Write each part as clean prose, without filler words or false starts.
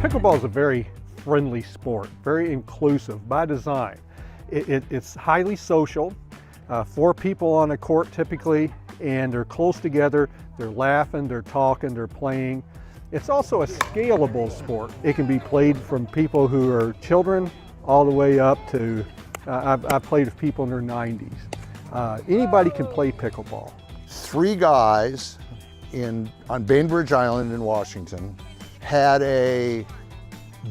Pickleball is a very friendly sport, very inclusive by design. It's highly social. 4 people on a court typically, and they're close together. They're laughing, they're talking, they're playing. It's also a scalable sport. It can be played from people who are children all the way up to, I've played with people in their 90s. Anybody can play pickleball. 3 guys on Bainbridge Island in Washington had a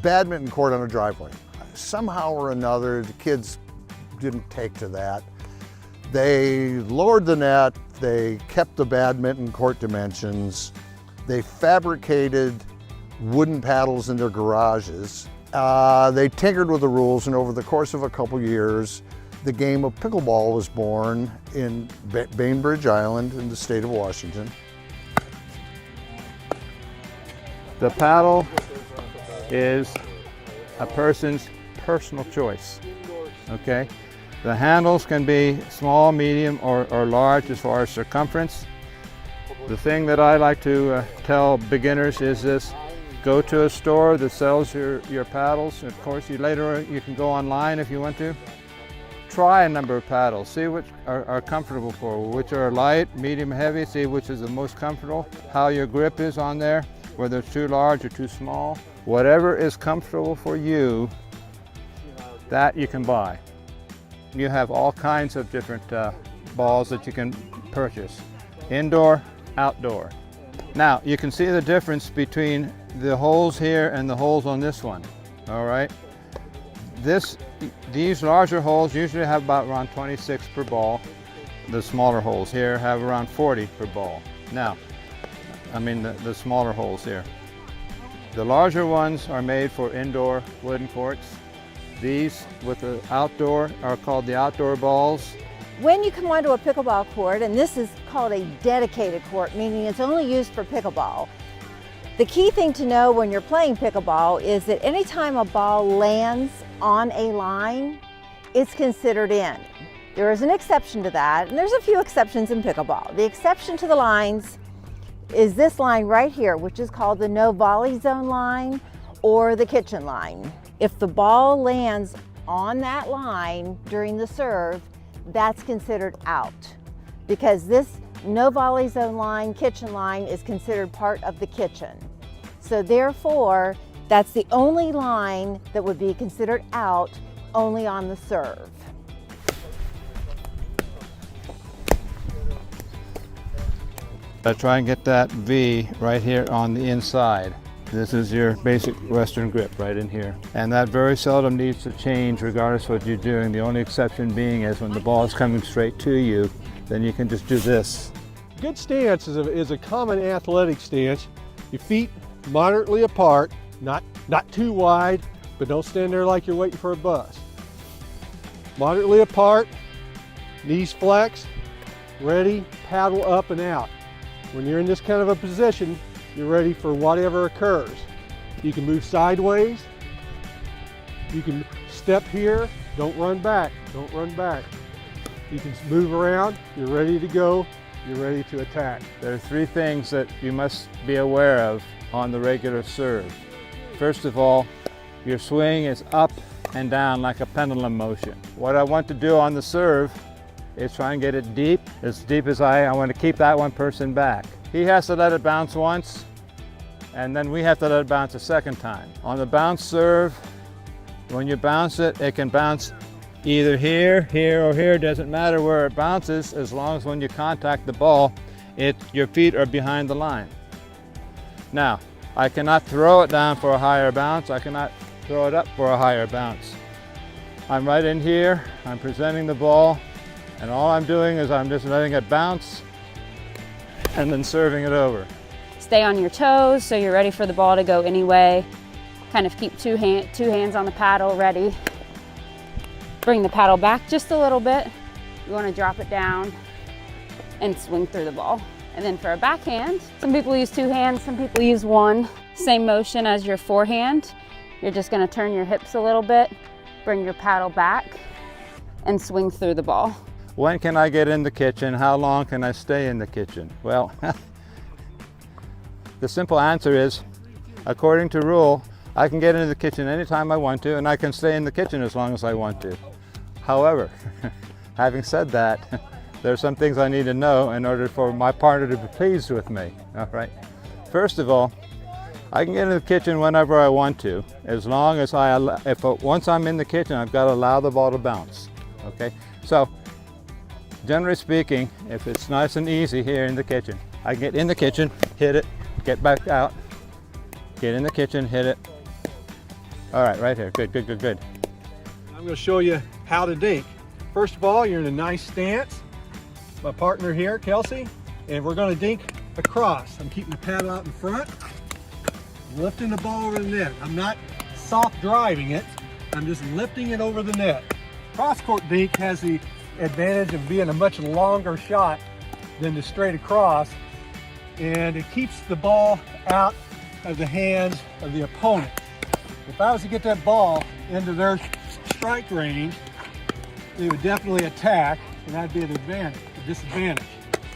badminton court on a driveway. Somehow or another, the kids didn't take to that. They lowered the net, they kept the badminton court dimensions, they fabricated wooden paddles in their garages. They tinkered with the rules, and over the course of a couple years, the game of pickleball was born in Bainbridge Island in the state of Washington. The paddle is a person's personal choice, okay? The handles can be small, medium, or large as far as circumference. The thing that I like to tell beginners is this: go to a store that sells your paddles. Of course, later you can go online if you want to. Try a number of paddles, see which are comfortable for you, which are light, medium, heavy, see which is the most comfortable, how your grip is on there, whether it's too large or too small. Whatever is comfortable for you, that you can buy. You have all kinds of different balls that you can purchase, indoor, outdoor. Now, you can see the difference between the holes here and the holes on this one, all right? These larger holes usually have about around 26 per ball. The smaller holes here have around 40 per ball. Now, I mean the smaller holes here. The larger ones are made for indoor wooden courts. These with the outdoor are called the outdoor balls. When you come onto a pickleball court, and this is called a dedicated court, meaning it's only used for pickleball, the key thing to know when you're playing pickleball is that anytime a ball lands on a line, it's considered in. There is an exception to that, and there's a few exceptions in pickleball. The exception to the lines is this line right here, which is called the no volley zone line or the kitchen line. If the ball lands on that line during the serve, that's considered out, because this no volley zone line, kitchen line is considered part of the kitchen. So therefore, that's the only line that would be considered out, only on the serve. I try and get that V right here on the inside. This is your basic Western grip right in here. And that very seldom needs to change regardless of what you're doing. The only exception being is when the ball is coming straight to you, then you can just do this. Good stance is a common athletic stance. Your feet moderately apart, not too wide, but don't stand there like you're waiting for a bus. Moderately apart, knees flexed, ready, paddle up and out. When you're in this kind of a position, you're ready for whatever occurs. You can move sideways, you can step here, don't run back, don't run back. You can move around, you're ready to go, you're ready to attack. There are 3 things that you must be aware of on the regular serve. First of all, your swing is up and down like a pendulum motion. What I want to do on the serve is try and get it deep as I want to keep that one person back. He has to let it bounce once, and then we have to let it bounce a second time. On the bounce serve, when you bounce it, it can bounce either here, here, or here. Doesn't matter where it bounces, as long as when you contact the ball, your feet are behind the line. Now, I cannot throw it down for a higher bounce. I cannot throw it up for a higher bounce. I'm right in here, I'm presenting the ball, and all I'm doing is I'm just letting it bounce and then serving it over. Stay on your toes so you're ready for the ball to go anyway. Kind of keep two hands on the paddle ready. Bring the paddle back just a little bit. You want to drop it down and swing through the ball. And then for a backhand, some people use 2 hands, some people use 1. Same motion as your forehand. You're just going to turn your hips a little bit, bring your paddle back, and swing through the ball. When can I get in the kitchen? How long can I stay in the kitchen? Well, the simple answer is, according to rule, I can get into the kitchen anytime I want to, and I can stay in the kitchen as long as I want to. However, having said that, there are some things I need to know in order for my partner to be pleased with me, all right? First of all, I can get in the kitchen whenever I want to, as long as once I'm in the kitchen, I've got to allow the ball to bounce, okay? So, generally speaking, if it's nice and easy here in the kitchen, I get in the kitchen, hit it, get back out, get in the kitchen, hit it. All right, right here, good, good, good, good. I'm going to show you how to dink. First of all, you're in a nice stance. My partner here, Kelsey, and we're going to dink across. I'm keeping the paddle out in front, lifting the ball over the net. I'm not soft driving it, I'm just lifting it over the net. Cross-court dink has the advantage of being a much longer shot than the straight across, and it keeps the ball out of the hands of the opponent. If I was to get that ball into their strike range, they would definitely attack, and that'd be a disadvantage.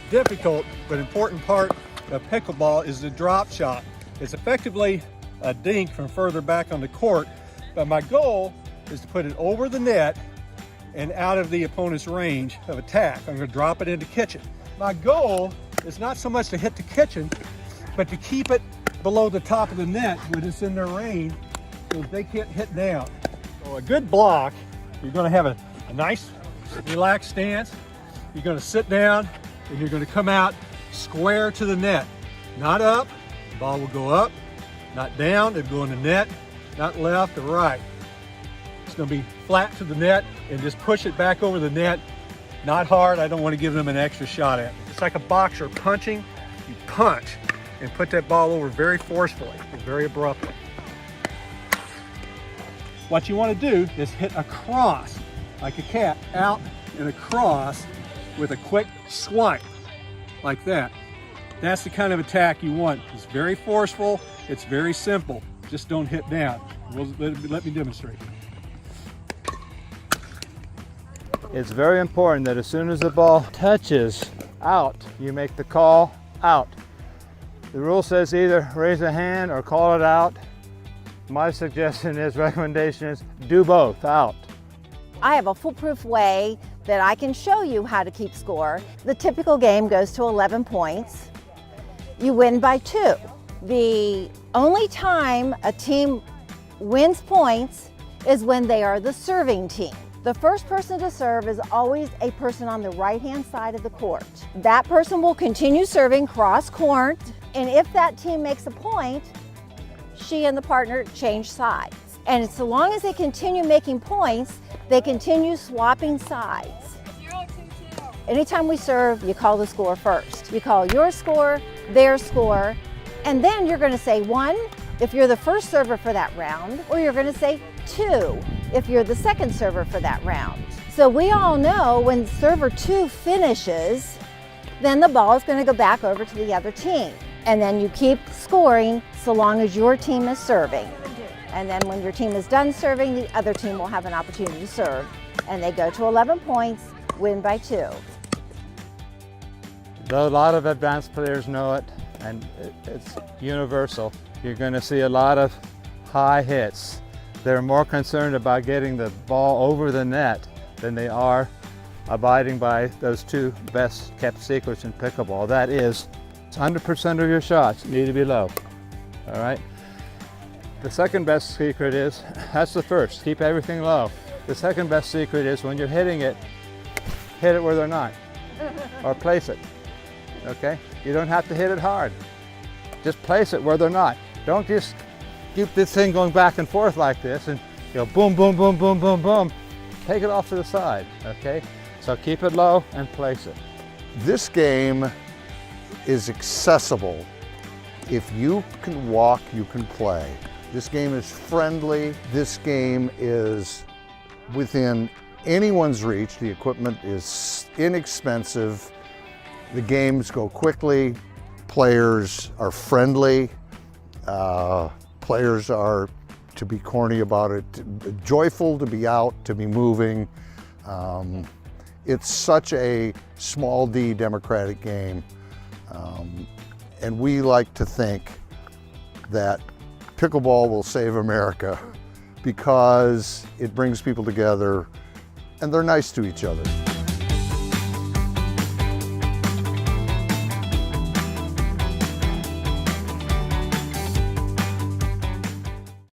Difficult but important part of pickleball is the drop shot. It's effectively a dink from further back on the court, but my goal is to put it over the net and out of the opponent's range of attack. I'm going to drop it into kitchen. My goal is not so much to hit the kitchen, but to keep it below the top of the net when it's in their range so they can't hit down. So a good block, you're going to have a nice relaxed stance. You're going to sit down and you're going to come out square to the net. Not up, the ball will go up. Not down, it'll go in the net. Not left or right. It's going to be flat to the net and just push it back over the net. Not hard, I don't want to give them an extra shot at it. It's like a boxer punching. You punch and put that ball over very forcefully and very abruptly. What you want to do is hit across, like a cat, out and across with a quick swipe, like that. That's the kind of attack you want. It's very forceful, it's very simple. Just don't hit down. Let me demonstrate. It's very important that as soon as the ball touches out, you make the call out. The rule says either raise a hand or call it out. My recommendation is do both, out. I have a foolproof way that I can show you how to keep score. The typical game goes to 11 points. You win by 2. The only time a team wins points is when they are the serving team. The first person to serve is always a person on the right-hand side of the court. That person will continue serving cross-court, and if that team makes a point, she and the partner change sides. And so long as they continue making points, they continue swapping sides. 0-2-2. Anytime we serve, you call the score first. You call your score, their score, and then you're going to say 1 if you're the first server for that round, or you're going to say 2 if you're the second server for that round. So we all know when server 2 finishes, then the ball is going to go back over to the other team. And then you keep scoring so long as your team is serving. And then when your team is done serving, the other team will have an opportunity to serve. And they go to 11 points, win by 2. Though a lot of advanced players know it, and it's universal, you're going to see a lot of high hits. They're more concerned about getting the ball over the net than they are abiding by those 2 best kept secrets in pickleball. That is, 100% of your shots need to be low, all right? The second best secret is, that's the first, keep everything low. The second best secret is when you're hitting it, hit it where they're not, or place it, okay? You don't have to hit it hard. Just place it where they're not. Don't just keep this thing going back and forth like this and boom, boom, boom, boom, boom, boom. Take it off to the side, okay? So keep it low and place it. This game is accessible. If you can walk, you can play. This game is friendly. This game is within anyone's reach. The equipment is inexpensive. The games go quickly. Players are friendly. Players are, to be corny about it, joyful to be out, to be moving. It's such a small d democratic game. And we like to think that pickleball will save America because it brings people together and they're nice to each other.